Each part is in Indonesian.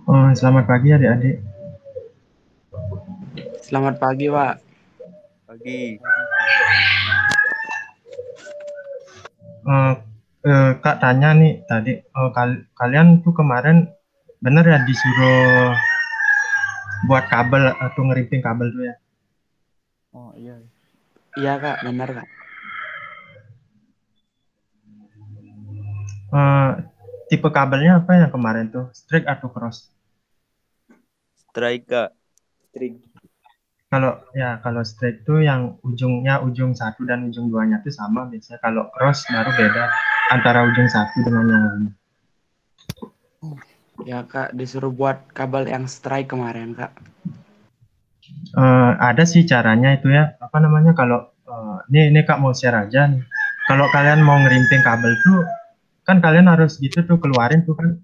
Oh, selamat pagi adik-adik. Selamat pagi, Pak. Pagi. Eh, Kak tanya nih tadi, kalian tuh kemarin bener ya disuruh buat kabel atau ngeriting kabel tuh ya? Oh iya. Iya, Kak, benar, Kak. Eh, Tipe kabelnya apa yang kemarin tuh? Straight atau cross? Strike Kak. Strike. Kalau straight tuh yang ujungnya ujung satu dan ujung duanya tuh sama biasanya. Kalau cross baru beda antara ujung satu dengan yang lain. Ya, Kak, disuruh buat kabel yang strike kemarin, Kak. Ada sih caranya itu ya. Apa namanya kalau ini Kak mau share aja nih. Kalau kalian mau ngerimping kabel tuh kan kalian harus gitu tuh keluarin tuh kan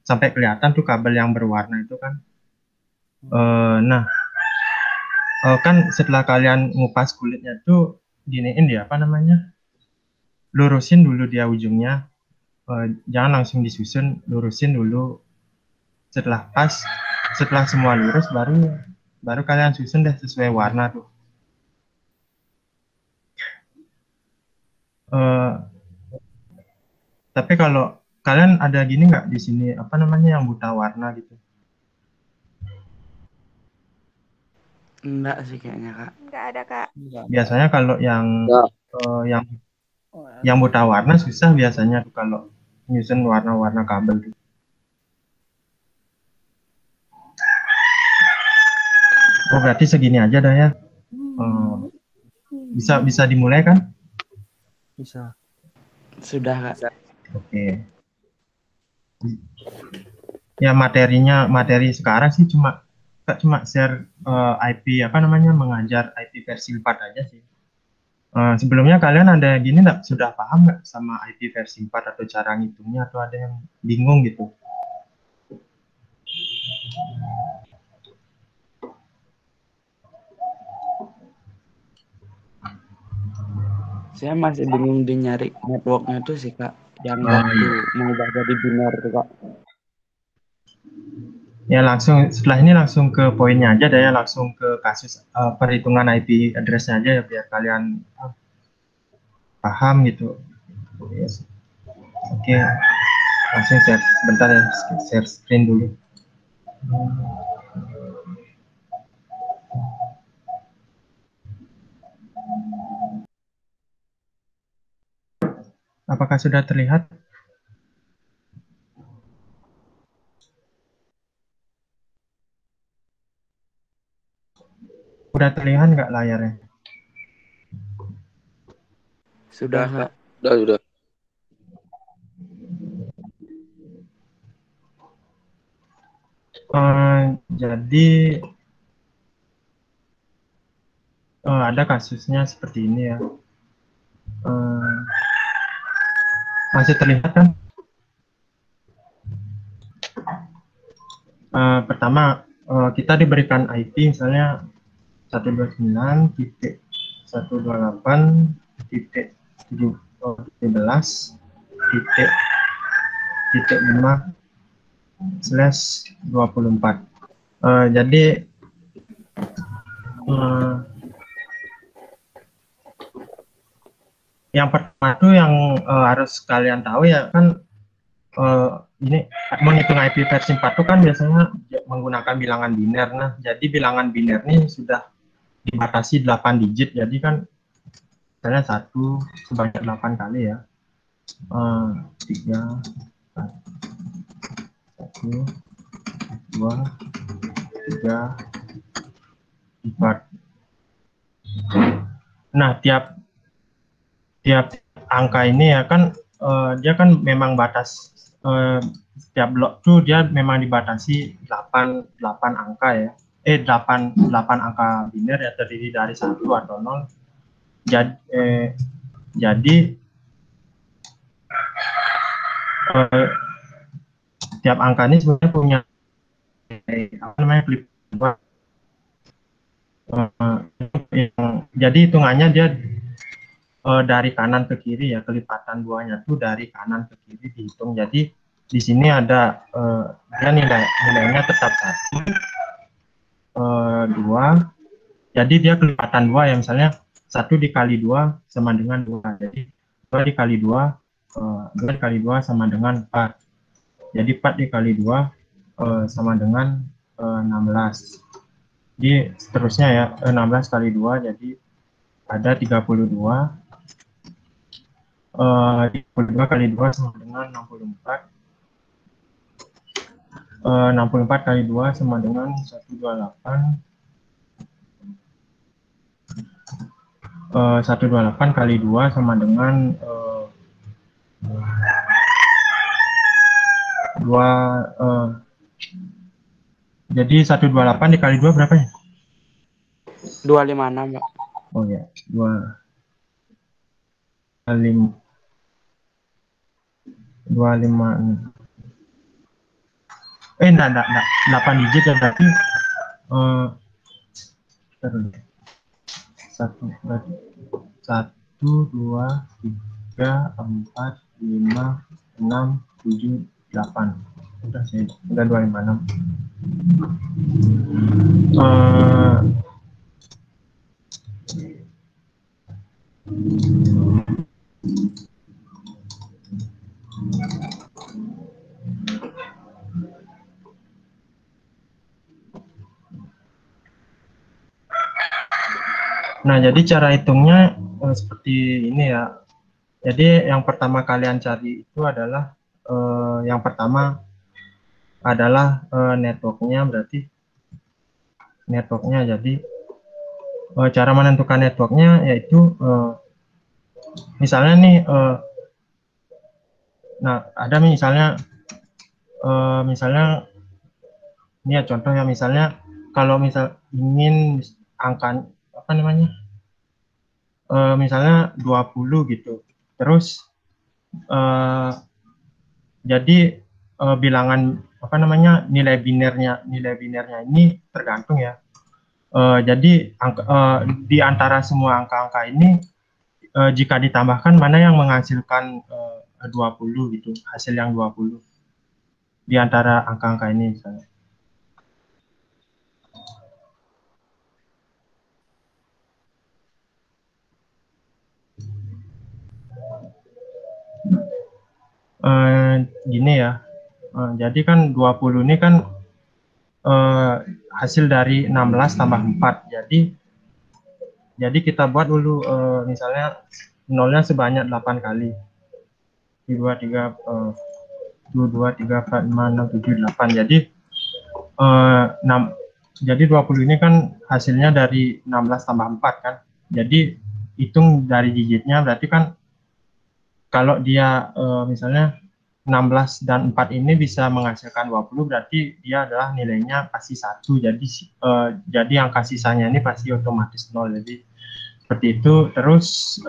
sampai kelihatan tuh kabel yang berwarna itu kan. Nah, kan setelah kalian ngupas kulitnya tuh giniin dia apa namanya? Lurusin dulu dia ujungnya. Jangan langsung disusun, lurusin dulu. Setelah semua lurus baru baru kalian susun deh sesuai warna tuh. Eh, tapi kalau kalian ada gini nggak di sini apa namanya yang buta warna gitu? Enggak sih kayaknya, Kak. Nggak ada, Kak. Biasanya kalau Enggak. yang buta warna susah biasanya tuh kalau nyusun warna-warna kabel tuh. Oh berarti segini aja dah ya. Bisa bisa dimulai kan? Bisa. Sudah, Kak. Oke. Ya materi sekarang sih cuma share IP apa namanya mengajar IP versi 4 aja sih. Sebelumnya kalian ada gini nggak sudah paham nggak sama IP versi 4 atau cara ngitungnya atau ada yang bingung gitu? Saya masih bingung di nyari networknya tuh sih, Kak. Yang Oh, waktu iya. mengubah jadi biner tuh, Kak. Ya langsung setelah ini langsung ke poinnya aja deh ya langsung ke kasus perhitungan IP address-nya aja ya biar kalian paham gitu. Yes. Oke, langsung share sebentar ya share screen dulu. Apakah sudah terlihat? Udah terlihat nggak layarnya? Sudah, Kak. Udah. Jadi ada kasusnya seperti ini ya. Eh, Masih terlihat kan? Pertama kita diberikan IP misalnya 129.128.17.5/24. Jadi yang pertama tuh yang harus kalian tahu ya kan ini menghitung IP versi 4 itu kan biasanya menggunakan bilangan biner. Nah, jadi bilangan biner ini sudah dibatasi 8 digit. Jadi kan misalnya satu sebanyak 8 kali ya. 3, 1, 2, 3, 4. Nah, tiap angka ini ya kan dia kan memang batas setiap blok tuh dia memang dibatasi 8 angka ya. 8 angka biner ya terdiri dari 1 atau 0. Jadi tiap angka ini sebenarnya punya apa namanya jadi hitungannya dia dari kanan ke kiri ya kelipatan buahnya tuh dari kanan ke kiri dihitung. Jadi di sini ada dia nilainya tetap 2, jadi dia kelipatan 2 ya, misalnya 1 dikali 2 sama dengan 2, jadi 2 dikali 2 dikali 2 sama dengan 4, jadi 4 dikali 2 sama dengan 16, jadi seterusnya ya, 16 kali 2 jadi ada 32, 32 kali 2 sama dengan 64, 64 kali 2 sama dengan 128, 128 kali 2 sama dengan 2, jadi 128 dikali 2 berapa ya? 256, Pak. Oh ya, 2 kali 256. Enggak, 8 digit ya berarti. Terus 1, 2, 3, 4, 5, 6, 7, 8. Udah 256. Nah, jadi cara hitungnya seperti ini ya. Jadi yang pertama kalian cari itu adalah yang pertama adalah networknya, berarti networknya. Jadi cara menentukan networknya yaitu misalnya nih, nah ada misalnya ini ya contoh ya, misalnya kalau misal ingin angka apa namanya, misalnya 20 gitu, terus jadi bilangan apa namanya, nilai binernya ini tergantung ya. Jadi di antara semua angka-angka ini jika ditambahkan mana yang menghasilkan 20 gitu, hasil yang 20 di antara angka-angka ini misalnya. Gini ya, jadi kan 20 ini kan hasil dari 16 tambah 4, jadi kita buat dulu misalnya nolnya sebanyak 8 kali, 2, 3, 4, 5, 6, 7, 8, jadi 20 ini kan hasilnya dari 16 tambah 4 kan, jadi hitung dari digitnya, berarti kan kalau dia misalnya 16 dan 4 ini bisa menghasilkan 20, berarti dia adalah nilainya pasti 1, jadi yang sisanya ini pasti otomatis 0, jadi seperti itu. Terus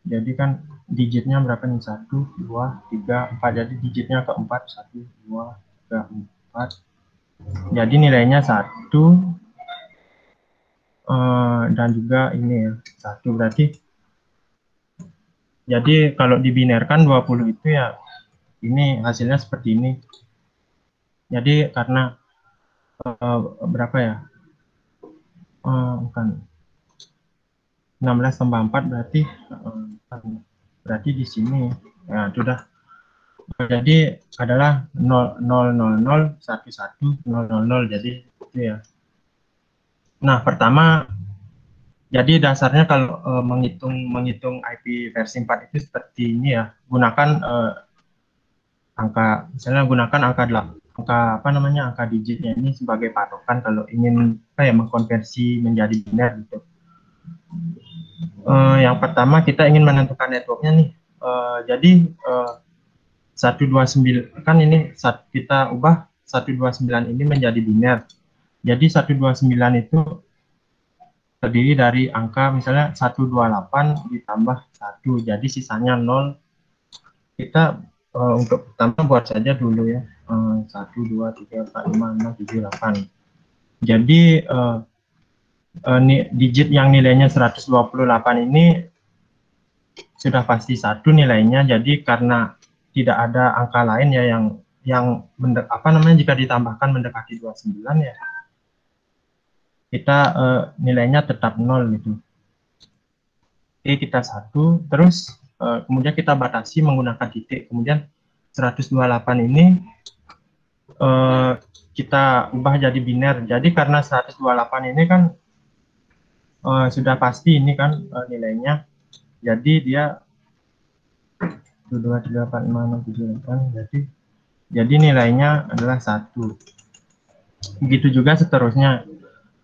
jadi kan digitnya berapa nih, 1, 2, 3, 4, jadi digitnya keempat, 1, 2, 3, 4, jadi nilainya 1, dan juga ini ya 1, berarti jadi kalau dibinerkan 20 itu ya ini hasilnya seperti ini. Jadi karena berapa ya, bukan 16 tambah 4 berarti di sini ya sudah, jadi adalah 0, 0, 0, 0, 1, 1, 0, 0, 0, jadi itu ya. Nah, pertama, jadi dasarnya kalau menghitung IP versi 4 itu seperti ini ya, gunakan misalnya gunakan angka digitnya ini sebagai patokan kalau ingin mengkonversi menjadi biner gitu. Yang pertama kita ingin menentukan networknya nih, jadi 129 kan ini kita ubah 129 ini menjadi biner, jadi 129 itu terdiri dari angka misalnya 128 ditambah 1, jadi sisanya 0. Kita untuk pertama buat saja dulu ya, 1, 2, 3, 4, 5, 6, 7, 8. Jadi digit yang nilainya 128 ini sudah pasti 1 nilainya. Jadi karena tidak ada angka lain ya yang jika ditambahkan mendekati 29 ya kita nilainya tetap 0 gitu. Oke, kita 1, terus kemudian kita batasi menggunakan titik. Kemudian 128 ini kita ubah jadi biner. Jadi karena 128 ini kan sudah pasti ini kan nilainya. Jadi dia 1, 2, 3, 4, 5, 6, 7, 8. Jadi nilainya adalah 1. Begitu juga seterusnya.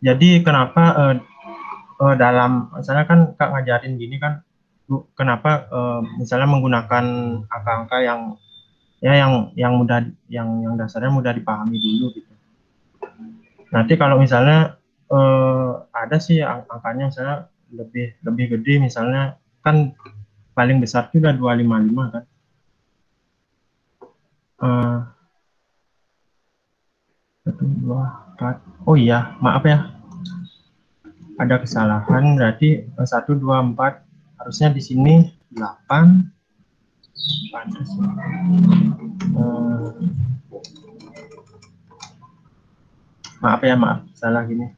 Jadi kenapa dalam misalnya kan Kak ngajarin gini kan, kenapa misalnya menggunakan angka-angka yang mudah, yang dasarnya mudah dipahami dulu gitu. Nanti kalau misalnya ada sih angkanya misalnya lebih gede, misalnya kan paling besar juga 255 kan. 1, 2, 4. Oh iya, maaf ya. Ada kesalahan, berarti 1, 2, 4 harusnya di sini 8. Pantas. Maaf ya, maaf, salah gini.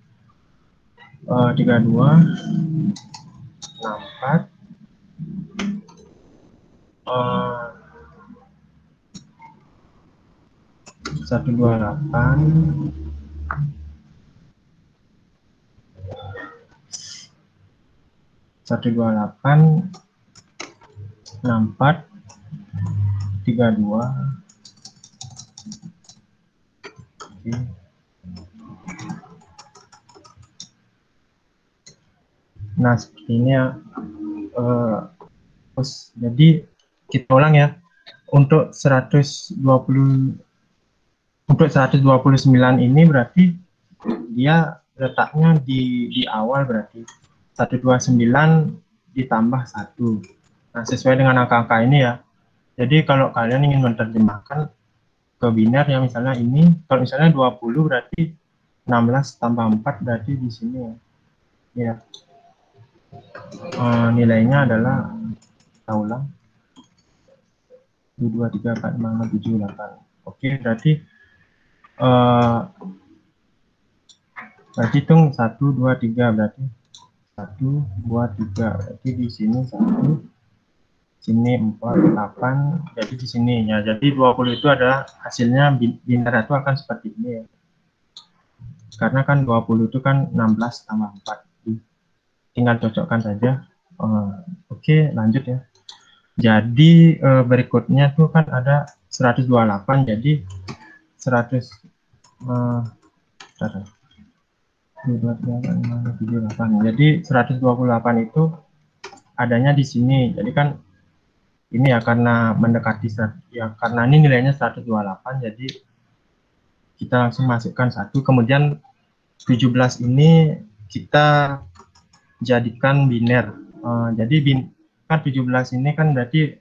32, 64, 128, 128, 64, 32. Oke. Nah, seperti ini ya. Terus jadi kita ulang ya. Untuk 129 ini berarti dia letaknya di awal, berarti 129 ditambah 1. Nah, sesuai dengan angka-angka ini ya. Jadi kalau kalian ingin menerjemahkan ke biner ya, misalnya ini, kalau misalnya 20 berarti 16 tambah 4 berarti di sini ya. Nilainya adalah, kita ulang, 2, 3, 4, 5, 6, 7, 8. Oke, berarti hitung 1, 2, 3 berarti 1, 2, 3 berarti di sini 1, sini 4, 8, jadi di sini ya. Jadi 20 itu adalah hasilnya biner itu akan seperti ini ya. Karena kan 20 itu kan 16 tambah 4. Tinggal cocokkan saja. Oke, lanjut ya. Jadi berikutnya tuh kan ada 128, jadi 100 jadi 128 itu adanya di sini. Jadi kan ini ya karena mendekati ya, karena ini nilainya 128, jadi kita langsung masukkan 1. Kemudian 17 ini kita jadikan biner. Jadi kan 17 ini kan berarti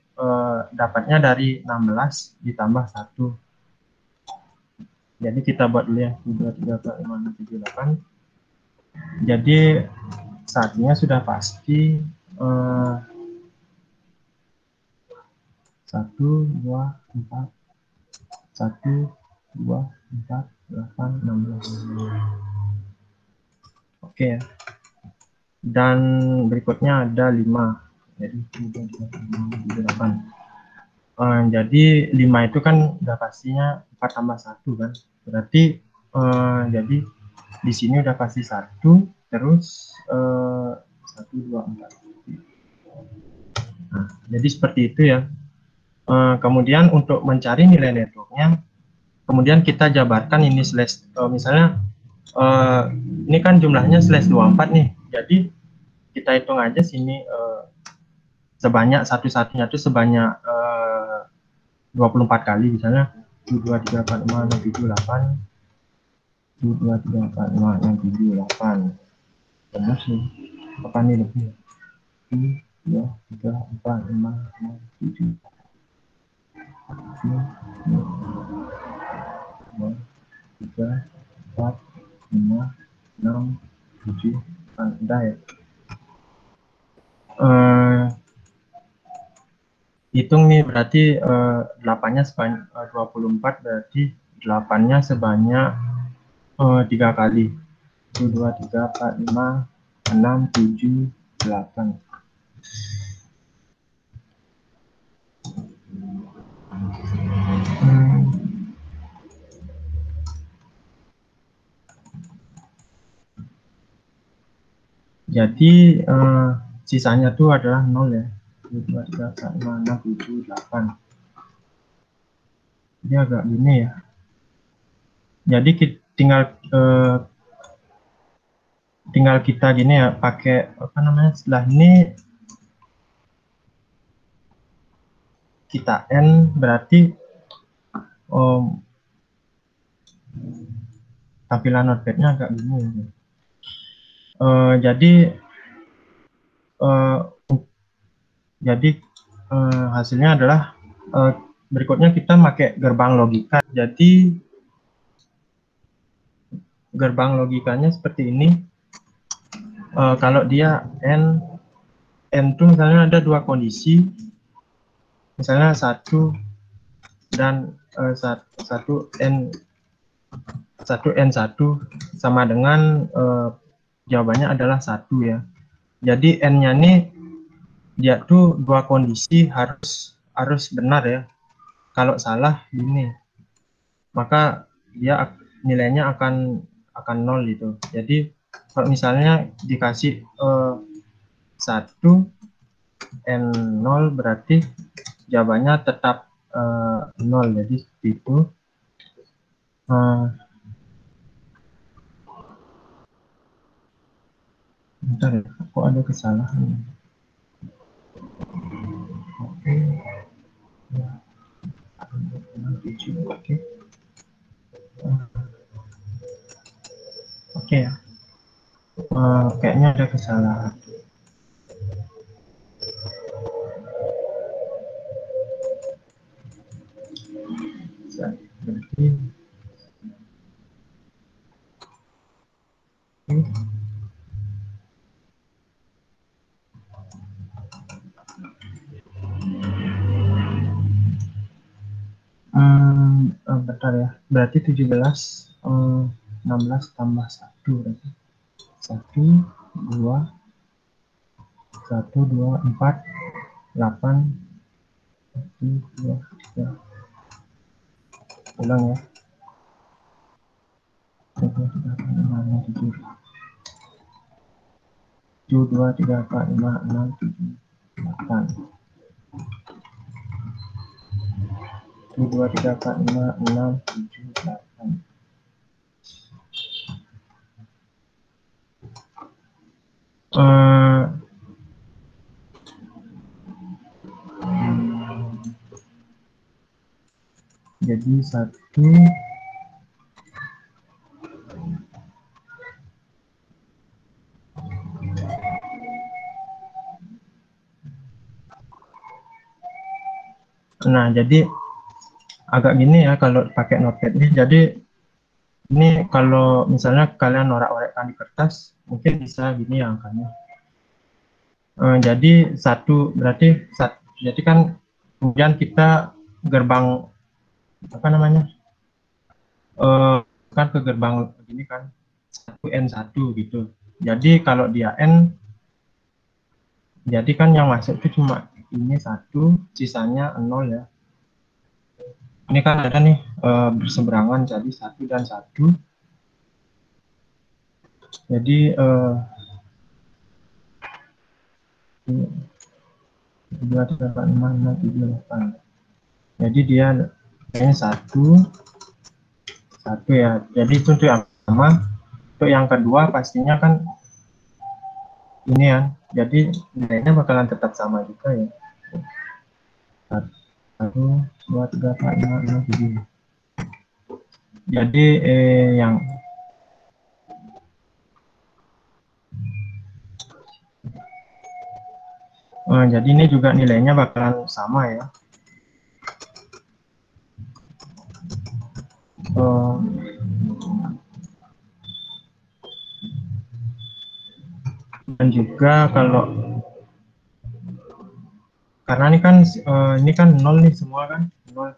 dapatnya dari 16 ditambah 1. Jadi kita buat dulu ya, 2, 3, 4, 5, 6, 7, 8. Jadi saatnya sudah pasti 1, 2, 4, 1, 2, 4, 8, 16. Oke ya. Dan berikutnya ada 5. Jadi 8. Jadi 5 itu kan udah pastinya 4 tambah 1 kan. Berarti jadi di sini udah pasti 1, terus 1, 2, 4. Nah, jadi seperti itu ya. Kemudian untuk mencari nilai networknya, kemudian kita jabarkan ini slash, misalnya ini kan jumlahnya slash 24 nih. Jadi kita hitung aja sini sebanyak satu-satunya itu sebanyak 24 kali, misalnya 1, 2, 3, 4, 5, 6, 7, 8. 1, 2, 3, 4, 5, 6, 7, 8. Benar sih. Apa nih lebih? 1, 2, 3, 4, 5, 6, 7. 1, 2, 3, 4, 5, 6, 7. Udah ya. hitung nih, berarti 8-nya sebanyak 24, berarti 8-nya sebanyak 3 kali. 1, 2, 3, 4, 5, 6, 7, 8. Jadi sisanya tuh adalah 0 ya. 1, 2, 3, 4, 5, 6, 7, 8. Jadi agak gini ya. Jadi tinggal kita gini ya, pakai apa namanya, setelah ini kita N, berarti tampilan notepad-nya agak gini ya. Jadi hasilnya adalah berikutnya kita pakai gerbang logika. Jadi gerbang logikanya seperti ini. Kalau dia N itu misalnya ada 2 kondisi, misalnya 1 dan 1 N1 sama dengan jawabannya adalah 1 ya. Jadi N-nya nih dia tuh 2 kondisi harus benar ya. Kalau salah gini, maka dia nilainya akan 0 gitu. Jadi kalau misalnya dikasih 1 N0, berarti jawabannya tetap 0. Jadi seperti itu. Bentar ya, kok ada kesalahan. Oke. Oke. Oke ya. Kayaknya ada kesalahan. Berarti bentar ya. Berarti 17 16 tambah 1 berarti 1 2 1 2 4 8 1 2 3. Ulang ya. 1 2 3 4 5 6 7 1 2 3 4 5 6 7 8. 1 2 3 4 5 6 7 8. Jadi 1 Nah, jadi agak gini ya kalau pakai notepad ini. Jadi ini kalau misalnya kalian norak-norakkan di kertas, mungkin bisa gini ya angkanya. Jadi 1 berarti jadi kan kemudian kita gerbang apa namanya? Kan ke gerbang begini kan 1N1 gitu. Jadi kalau dia N, jadi kan yang masuk itu cuma ini 1, sisanya 0 ya. Ini kan ada nih berseberangan, jadi 1 dan 1. Jadi 2 3 4 5 6 7 8. Jadi dia kayaknya 1 ya. Jadi itu untuk yang pertama. Untuk yang kedua pastinya kan ini ya. Jadi nilainya bakalan tetap sama juga ya. 1 2 3 4 5 6 7. Jadi yang jadi ini juga nilainya bakalan sama ya. Dan juga kalau karena ini kan nol nih semua kan nol.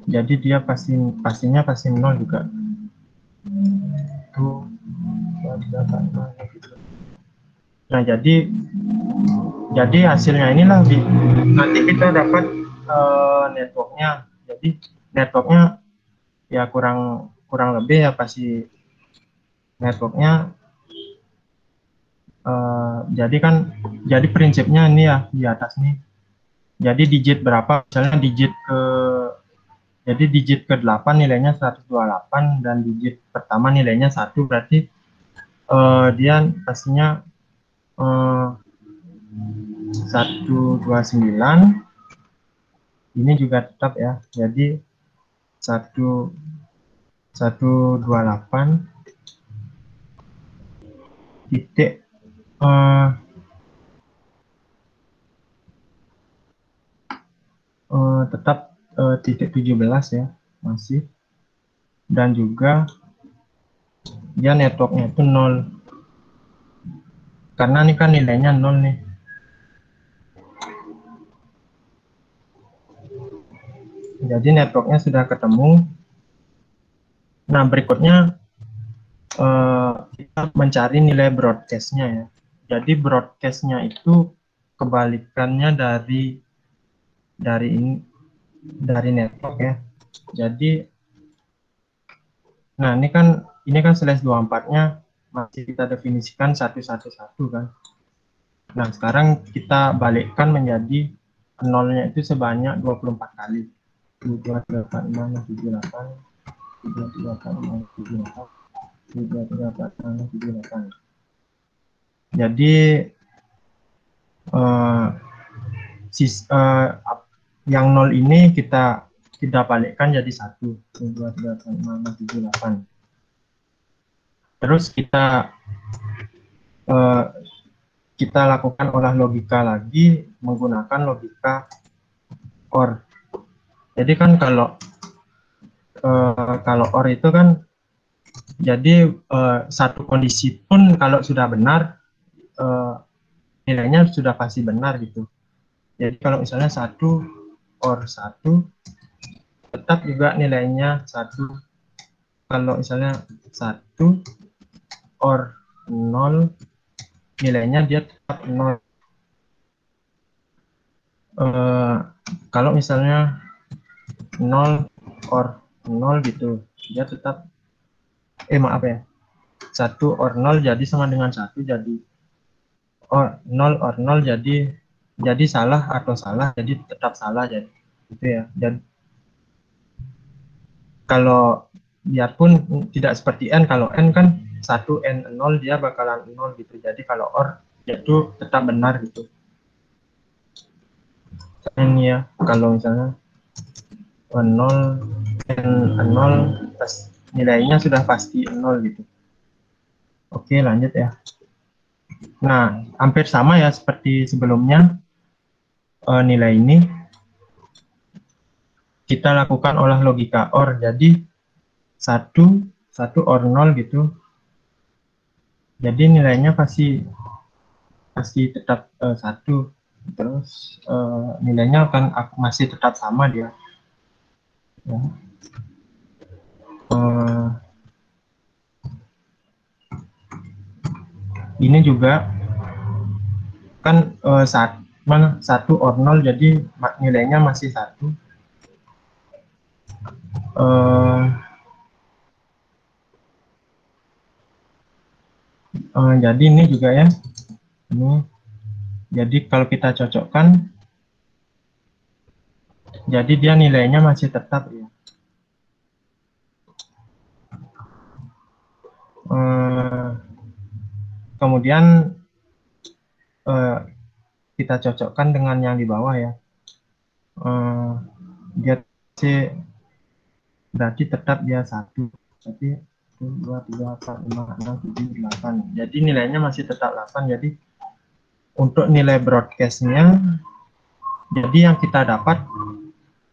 Jadi dia pastinya pasti nol juga. Tuh, nah jadi hasilnya inilah nanti kita dapat networknya. Jadi networknya ya kurang lebih ya pasti networknya. Jadi prinsipnya ini ya di atas nih. Jadi digit berapa? Misalnya digit ke-8 nilainya 128 dan digit pertama nilainya 1, berarti dia pastinya 129. Ini juga tetap ya. Jadi 128 titik tetap titik 17 ya masih, dan juga dia networknya itu 0 karena ini kan nilainya 0 nih. Jadi networknya sudah ketemu. Nah berikutnya kita mencari nilai broadcastnya ya. Jadi broadcastnya itu kebalikannya dari network ya. Jadi nah ini kan slash 24-nya masih kita definisikan 111 kan. Nah sekarang kita balikkan menjadi nolnya itu sebanyak 24 kali. 238 Jadi yang 0 ini kita balikkan jadi 1. 238. Terus kita lakukan olah logika lagi menggunakan logika OR. Jadi kan kalau OR itu kan jadi satu kondisi pun kalau sudah benar nilainya sudah pasti benar gitu. Jadi kalau misalnya 1 OR 1 tetap juga nilainya 1. Kalau misalnya 1 OR 0 nilainya dia tetap 0. Kalau misalnya 0 OR 0 gitu, dia tetap maaf ya, 1 OR 0 jadi sama dengan 1, jadi 0 OR 0 jadi salah atau salah, jadi tetap salah, jadi gitu ya. Dan kalau biarpun tidak seperti N, kalau N kan 1 N 0 dia bakalan 0 gitu. Jadi kalau OR itu tetap benar gitu. Ini ya, kalau misalnya 0 N 0 nilainya sudah pasti 0 gitu. Oke, lanjut ya. Nah, hampir sama ya seperti sebelumnya. Nilai ini kita lakukan olah logika OR. Jadi 1 OR 0 gitu. Jadi nilainya pasti tetap 1. Terus nilainya akan masih tetap sama dia. Ya. Ini juga kan 1 OR 0 jadi nilainya masih 1. Jadi ini juga ya. Ini jadi kalau kita cocokkan jadi dia nilainya masih tetap ya. Kemudian kita cocokkan dengan yang di bawah ya. Dia berarti tetap dia 1. Jadi 2, 3, 4, 5, 6, 7, 8. Jadi nilainya masih tetap 8. Jadi untuk nilai broadcastnya, jadi yang kita dapat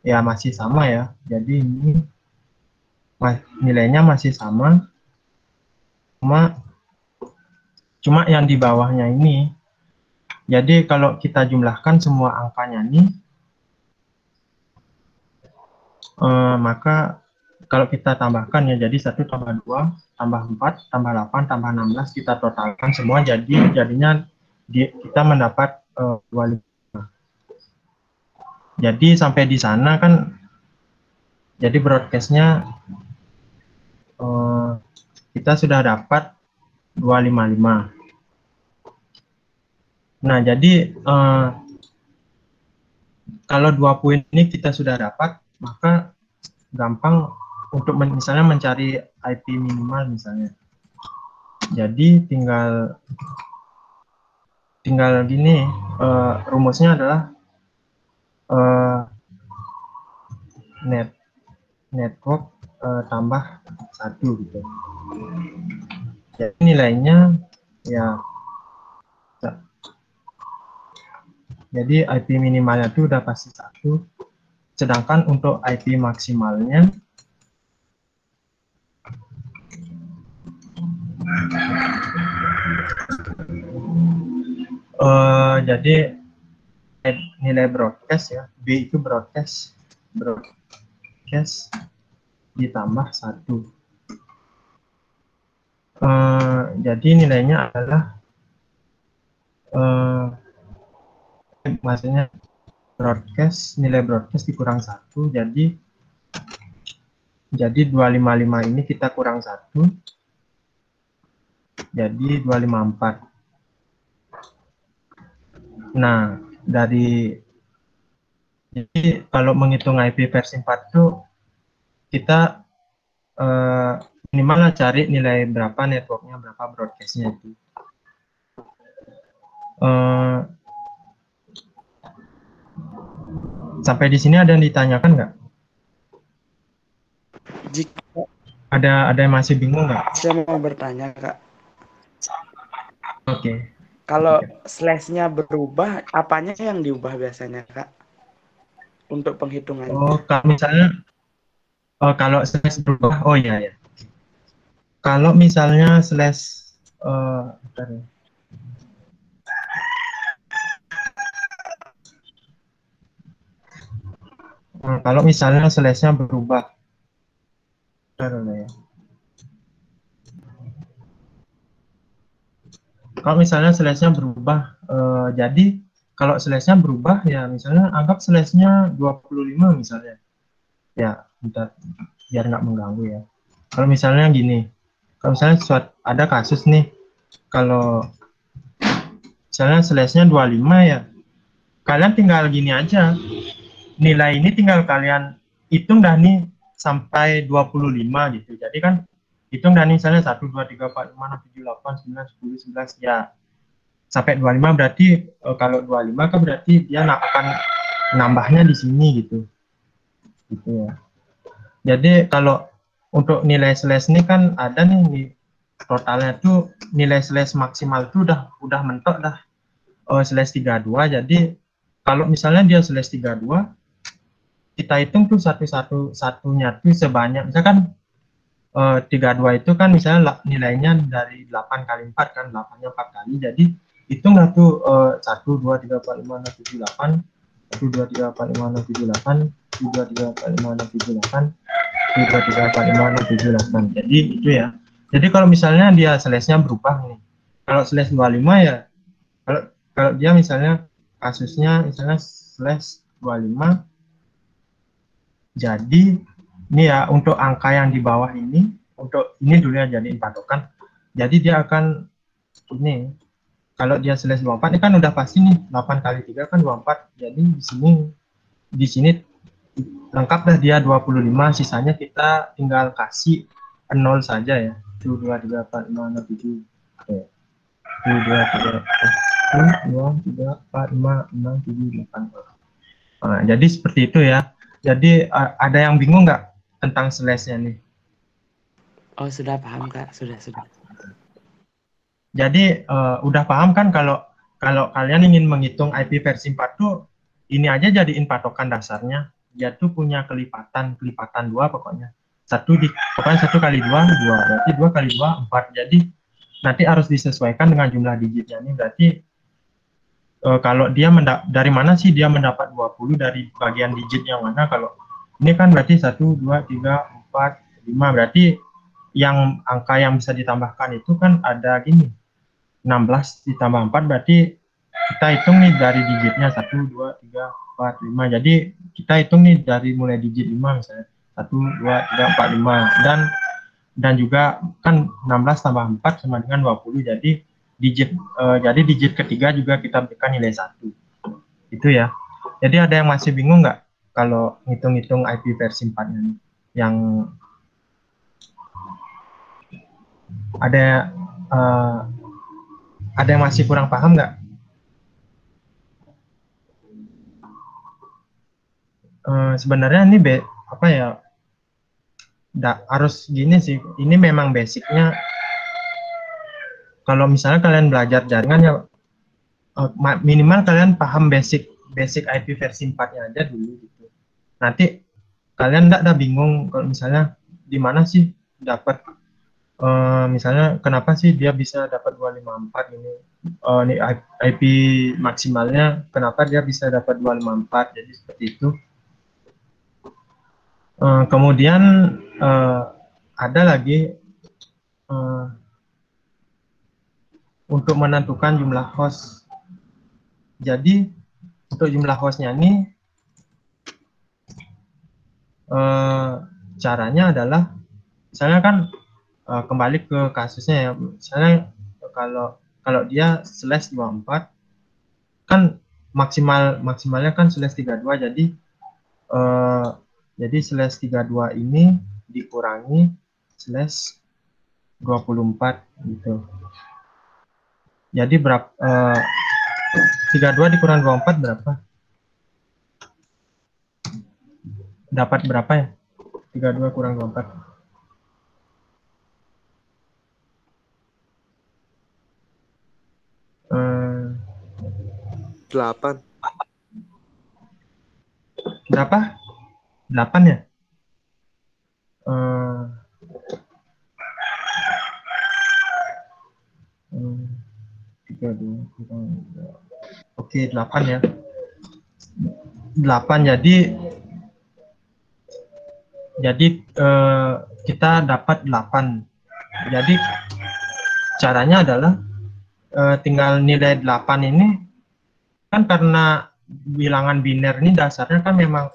ya masih sama ya. Jadi ini nilainya masih sama. Cuma yang di bawahnya ini Jadi kalau kita jumlahkan semua angkanya nih, maka kalau kita tambahkan ya, jadi 1 tambah 2 tambah 4 tambah 8 tambah 16 kita totalkan semua, jadinya kita mendapat 25. Jadi sampai di sana kan, jadi broadcast-nya kita sudah dapat 255. Nah, jadi kalau 2 poin ini kita sudah dapat, maka gampang untuk misalnya mencari IP minimal misalnya. Jadi tinggal gini, rumusnya adalah network tambah 1 gitu. Jadi nilainya ya, jadi IP minimalnya itu udah pasti 1, sedangkan untuk IP maksimalnya jadi nilai broadcast ya, B itu broadcast ditambah 1. Jadi nilainya adalah maksudnya nilai broadcast dikurang 1, jadi 255 ini kita kurang 1, jadi 254. Nah, jadi kalau menghitung IP versi 4 itu kita minimal cari nilai berapa networknya, berapa broadcastnya itu. Sampai di sini ada yang ditanyakan nggak? Jika ada yang masih bingung nggak? saya mau bertanya, Kak. Oke. Kalau slash-nya berubah, apanya yang diubah biasanya, Kak? Untuk penghitungannya. Oh, kalau misalnya kalau slash berubah, oh iya ya. Kalau misalnya slash bentar ya. Kalau misalnya slash-nya berubah, bentar ya. Kalau misalnya slash-nya berubah, jadi kalau slash-nya berubah ya, misalnya anggap slash-nya 25 misalnya. Ya, bentar, biar nggak mengganggu ya. Kalau misalnya gini, kalau misalnya ada kasus nih, kalau misalnya slash-nya 25 ya, kalian tinggal gini aja, nilai ini tinggal kalian hitung dah nih sampai 25 gitu. Jadi kan hitung dah nih misalnya 1, 2, 3, 4, 5, 6, 7, 8, 9, 10, 11 ya sampai 25, berarti kalau 25 kan berarti dia akan nambahnya di sini gitu. Gitu ya. Jadi kalau untuk nilai slash ini kan ada nih totalnya tuh, nilai slash maksimal tuh udah mentok dah slash 32. Jadi kalau misalnya dia slash 32, kita hitung tuh satunya tuh sebanyak, misalkan 32 itu kan misalnya nilainya dari 8 kali 4 kan, 8-nya 4 kali, jadi hitung lah tuh 1, 2, 3, 4, 5, 6, 7, 8, 1, 2, 3, 4, 5, 6, 7, 8, 1, 2, 3, 4, 5, 6, 7, 8, 1, 2, 3, 4, 5, 6, 7, 8. Jadi itu ya. Jadi kalau misalnya dia slash-nya berubah nih, kalau slash 25 ya, kalau dia misalnya kasusnya misalnya slash 25, jadi ini ya untuk angka yang di bawah ini, untuk ini dulu ya jadiin patokan. Jadi dia akan ini, kalau dia slash 24 ini kan udah pasti nih 8 kali 3 kan 24. Jadi di sini lengkap dah dia 25, sisanya kita tinggal kasih 0 saja ya. 1, 2, 3, 4, 5, 6, 7. Oke. 1, 2, 3, 4, 5, 6, 7, 8. Nah, jadi seperti itu ya. Jadi ada yang bingung nggak tentang slash-nya nih? Oh, sudah paham, Kak. Sudah. Jadi udah paham kan kalau kalian ingin menghitung IP versi 4 tuh ini aja jadiin patokan dasarnya. Dia tuh punya kelipatan 2 pokoknya. Pokoknya 1 kali 2, 2. Berarti 2 kali 2, 4. Jadi nanti harus disesuaikan dengan jumlah digitnya nih. Berarti kalau dia dari mana sih dia mendapat 20, dari bagian digit yang mana. Kalau ini kan berarti 1, 2, 3, 4, 5, berarti yang angka yang bisa ditambahkan itu kan ada gini, 16 ditambah 4, berarti kita hitung nih dari digitnya 1, 2, 3, 4, 5. Jadi kita hitung nih dari mulai digit 5 misalnya. 1, 2, 3, 4, 5. Dan juga kan 16 tambah 4 sama dengan 20. Jadi digit ketiga juga kita berikan nilai 1. Itu ya. Jadi ada yang masih bingung nggak kalau ngitung-ngitung IP versi 4-nya nih? Yang ada yang masih kurang paham nggak? Sebenarnya ini apa ya? Harus gini sih. Ini memang basicnya. Kalau misalnya kalian belajar jaringan ya minimal kalian paham basic IP versi 4-nya aja dulu gitu. Nanti kalian nggak bingung kalau misalnya di mana sih dapat misalnya kenapa sih dia bisa dapat 254 ini, ini IP maksimalnya kenapa dia bisa dapat 254, jadi seperti itu. Kemudian ada lagi untuk menentukan jumlah host. Jadi untuk jumlah hostnya ini caranya adalah misalnya kan kembali ke kasusnya ya, misalnya kalau dia /24 kan maksimalnya kan /32, jadi /32 ini dikurangi /24 gitu. Jadi berapa 32 dikurang 24 berapa? Dapat berapa ya? 32 kurang 24. Eh, 8. Berapa? 8 ya? Oke, 8 ya. 8 jadi kita dapat 8. Jadi caranya adalah tinggal nilai 8 ini kan karena bilangan biner ini dasarnya kan memang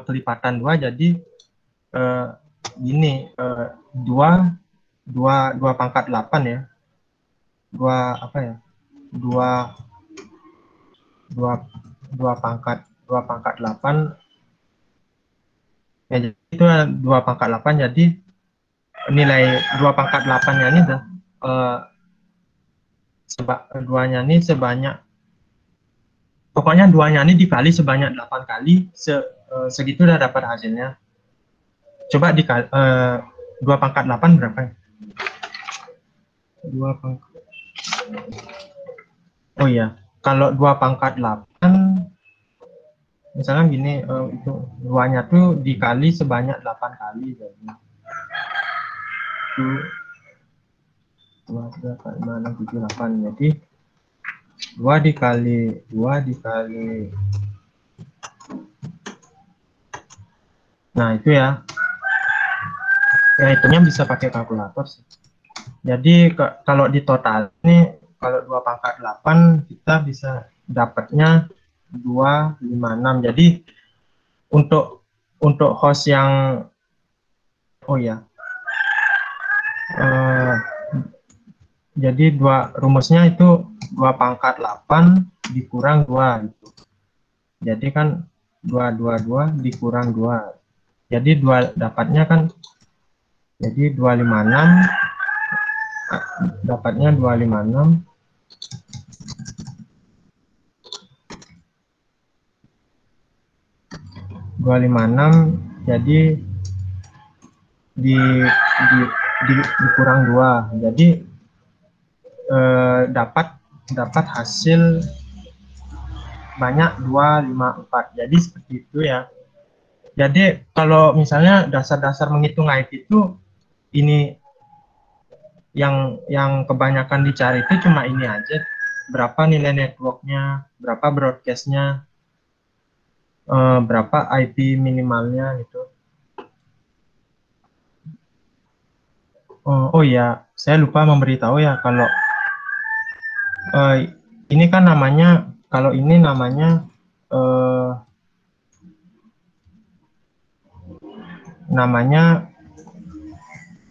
kelipatan 2, jadi gini 2 pangkat 8 ya. 2 apa ya? 2 pangkat 8 ya, jadi itu 2 pangkat 8, jadi nilai 2 pangkat 8-nya ini dah duanya ini sebanyak, pokoknya 2-nya ini dikali sebanyak 8 kali, segitu udah dapat hasilnya. Coba dikali 2 pangkat 8 berapa ya? 2 pangkat, oh iya, kalau 2 pangkat 8 misalnya gini, itu 2-nya tuh dikali sebanyak 8 kali, jadi 2, 3, 4, 5, 6, 7, 8, jadi 2 dikali nah itu ya, hitungnya bisa pakai kalkulator sih. Jadi kalau di total ini, kalau 2 pangkat 8 kita bisa dapatnya 256. Jadi untuk host yang, oh ya, jadi rumusnya itu 2 pangkat 8 dikurang 2 gitu. Jadi kan 222 dikurang 2. Jadi 2 dapatnya kan, jadi 256, dapatnya 256. Jadi dikurang 2, jadi dapat hasil banyak 254. Jadi seperti itu ya. Jadi kalau misalnya dasar-dasar menghitung IP itu ini yang kebanyakan dicari itu cuma ini aja. berapa nilai networknya, berapa broadcastnya, berapa IP minimalnya gitu. Oh iya, saya lupa memberitahu ya kalau ini kan namanya, kalau ini namanya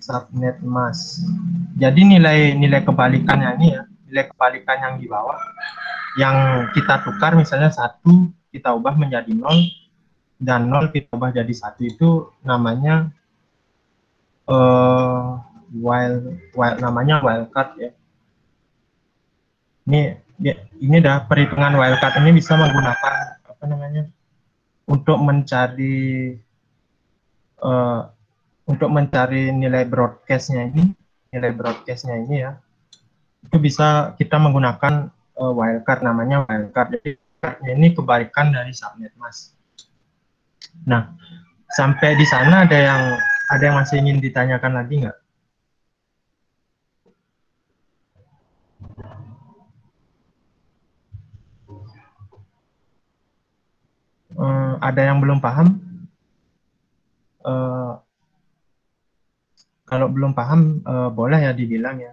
subnet mask. Jadi nilai kebalikannya ini ya, nilai kebalikan yang di bawah, yang kita tukar misalnya 1 kita ubah menjadi 0 dan 0 kita ubah jadi 1, itu namanya namanya wildcard ya. Ini dah perhitungan wildcard ini bisa menggunakan apa namanya untuk mencari nilai broadcastnya ini ya, itu bisa kita menggunakan wildcard, namanya wildcard. Jadi ini kebalikan dari subnet mask. Nah, sampai di sana ada yang masih ingin ditanyakan lagi nggak? Ada yang belum paham? Kalau belum paham, boleh ya dibilang ya.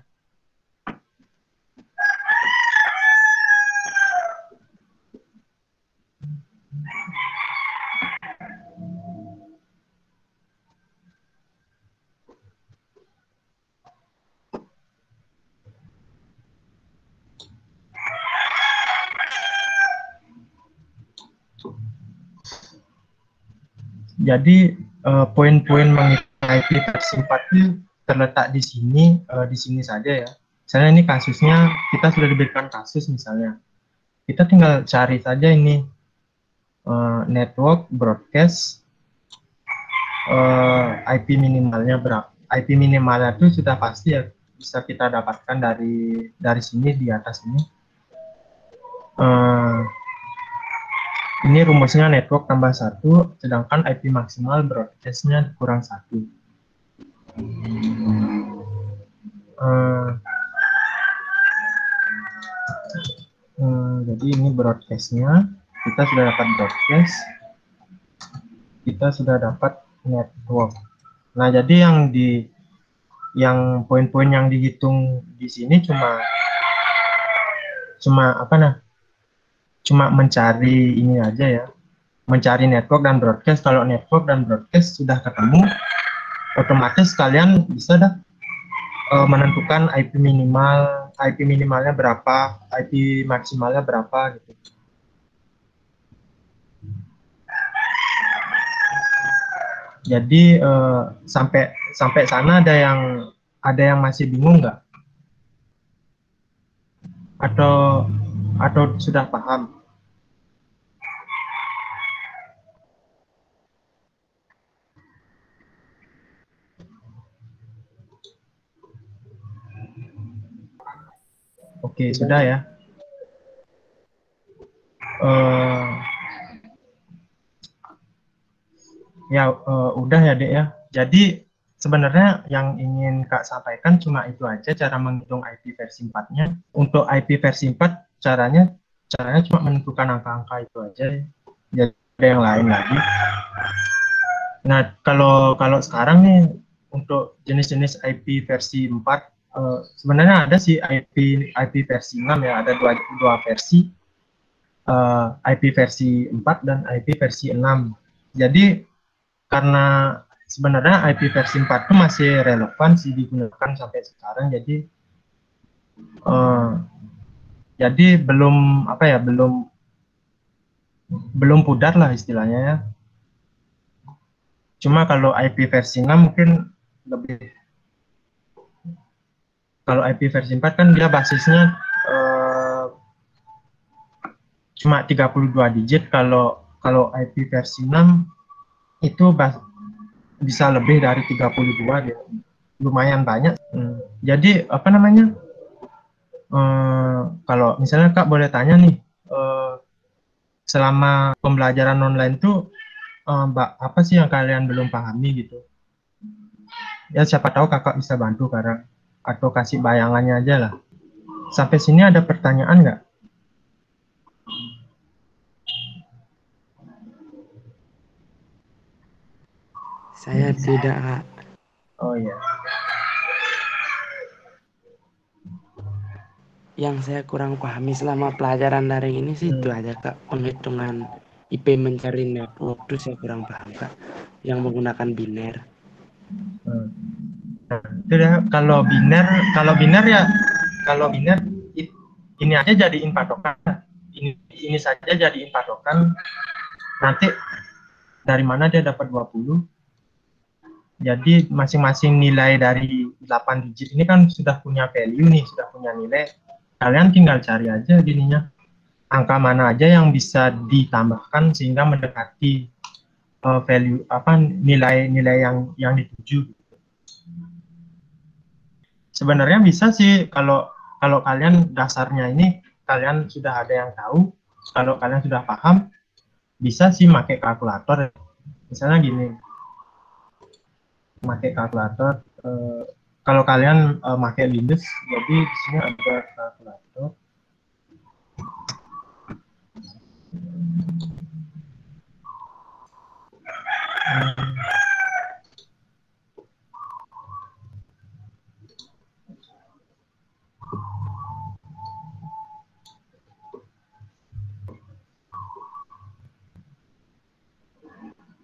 Jadi poin-poin mengenai IP versi 4 itu terletak di sini saja ya. Misalnya ini kasusnya, kita sudah diberikan kasus misalnya. Kita tinggal cari saja ini network broadcast, IP minimalnya berapa. IP minimalnya itu sudah pasti ya, bisa kita dapatkan dari sini di atas ini. Ini rumusnya network tambah 1, sedangkan IP maksimal broadcastnya kurang 1. Jadi ini broadcastnya, kita sudah dapat broadcast, kita sudah dapat network. Nah, jadi yang poin-poin yang dihitung di sini cuma mencari ini aja ya, mencari network dan broadcast. Kalau network dan broadcast sudah ketemu, otomatis kalian bisa menentukan IP minimalnya berapa, IP maksimalnya berapa gitu. Jadi sampai sana ada yang masih bingung nggak? Atau sudah paham? Oke, sudah ya. Udah ya Dek ya. Jadi sebenarnya yang ingin Kak sampaikan cuma itu aja, cara menghitung IP versi 4-nya. Untuk IP versi 4 caranya cuma menentukan angka-angka itu aja. Jadi ada yang lain lagi. Nah, kalau sekarang nih untuk jenis-jenis IP versi 4, sebenarnya ada sih IP versi 6 ya, ada dua versi, IP versi 4 dan IP versi 6. Jadi karena sebenarnya IP versi 4 itu masih relevan sih digunakan sampai sekarang, jadi belum pudar lah istilahnya ya. Cuma kalau IP versi 6 mungkin lebih, kalau IP versi 4 kan dia basisnya cuma 32 digit, kalau IP versi 6 itu bisa lebih dari 32 dia. Lumayan banyak. Jadi apa namanya? Kalau misalnya Kak boleh tanya nih, selama pembelajaran online tuh apa sih yang kalian belum pahami gitu? Ya siapa tahu Kakak bisa bantu sekarang, atau kasih bayangannya aja lah. Sampai sini ada pertanyaan nggak? Saya tidak, Kak. Oh iya. Yang saya kurang pahami selama pelajaran daring ini sih itu aja, Kak. Penghitungan IP mencari network itu saya kurang paham, Kak. Yang menggunakan biner. Nah, itu ya kalau biner ya, kalau biner ini aja jadiin patokan. Ini saja jadiin patokan. Nanti dari mana dia dapat 20? Jadi masing-masing nilai dari 8 digit ini kan sudah punya value nih, sudah punya nilai. Kalian tinggal cari aja gininya. Angka mana aja yang bisa ditambahkan sehingga mendekati value apa nilai-nilai yang dituju. Sebenarnya bisa sih kalau kalian dasarnya ini kalian sudah ada yang tahu, kalau kalian sudah paham, bisa sih pakai kalkulator. Misalnya gini, pakai kalkulator. Kalau kalian pakai Windows, jadi di sini ada kalkulator.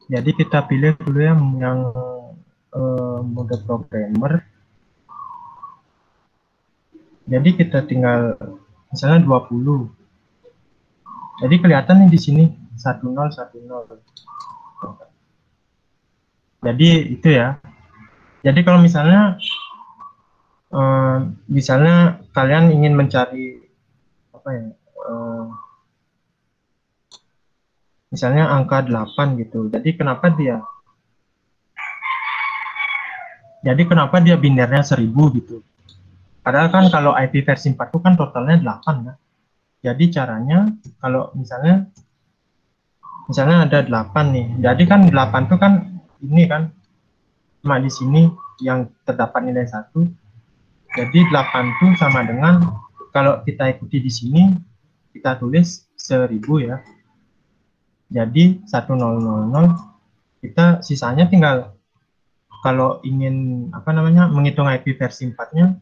Jadi kita pilih dulu yang mode programmer. Jadi kita tinggal misalnya 20. Jadi kelihatan nih di sini 1010. Jadi itu ya. Jadi kalau misalnya kalian ingin mencari apa ya? Misalnya angka 8 gitu. Jadi kenapa dia binernya 1000 gitu. Padahal kan kalau IP versi 4 itu kan totalnya 8 ya. Jadi caranya kalau misalnya ada 8 nih. Jadi kan 8 itu kan ini kan cuma di sini yang terdapat nilai 1. Jadi 8 itu sama dengan kalau kita ikuti di sini kita tulis 1000 ya. Jadi 1000 kita sisanya tinggal kalau ingin menghitung IP versi 4-nya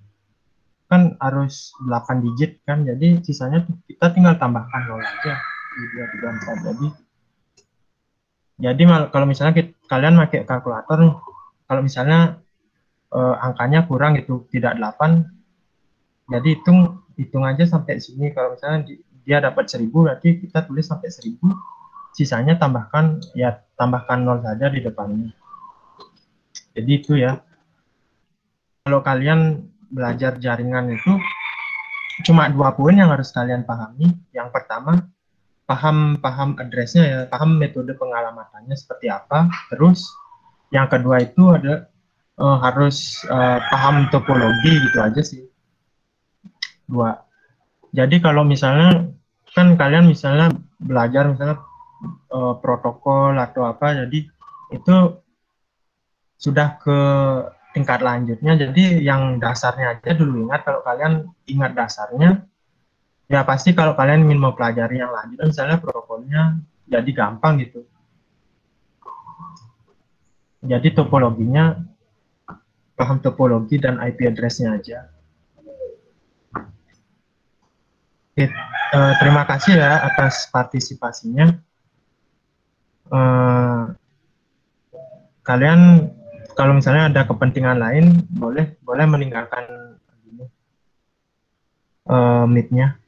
kan harus 8 digit kan, jadi sisanya kita tinggal tambahkan 0 aja. 2, 3, 4. Jadi kalau misalnya kalian pakai kalkulator nih, kalau misalnya angkanya kurang gitu, tidak 8, jadi hitung aja sampai sini. Kalau misalnya dia dapat 1000, berarti kita tulis sampai 1000, sisanya tambahkan 0 saja di depannya. Jadi itu ya. Kalau kalian belajar jaringan itu cuma 2 poin yang harus kalian pahami. Yang pertama, paham address-nya ya, paham metode pengalamatannya seperti apa. Terus yang kedua itu harus paham topologi gitu aja sih. 2. Jadi kalau misalnya kan kalian misalnya belajar misalnya protokol atau apa, jadi itu sudah ke tingkat lanjutnya. Jadi yang dasarnya aja dulu ingat. Kalau kalian ingat dasarnya, ya pasti kalau kalian ingin mau pelajari yang lanjut, misalnya protokolnya, jadi gampang gitu. Jadi topologinya, paham topologi dan IP address-nya aja. Oke, terima kasih ya atas partisipasinya. Kalian kalau misalnya ada kepentingan lain, boleh meninggalkan meet-nya.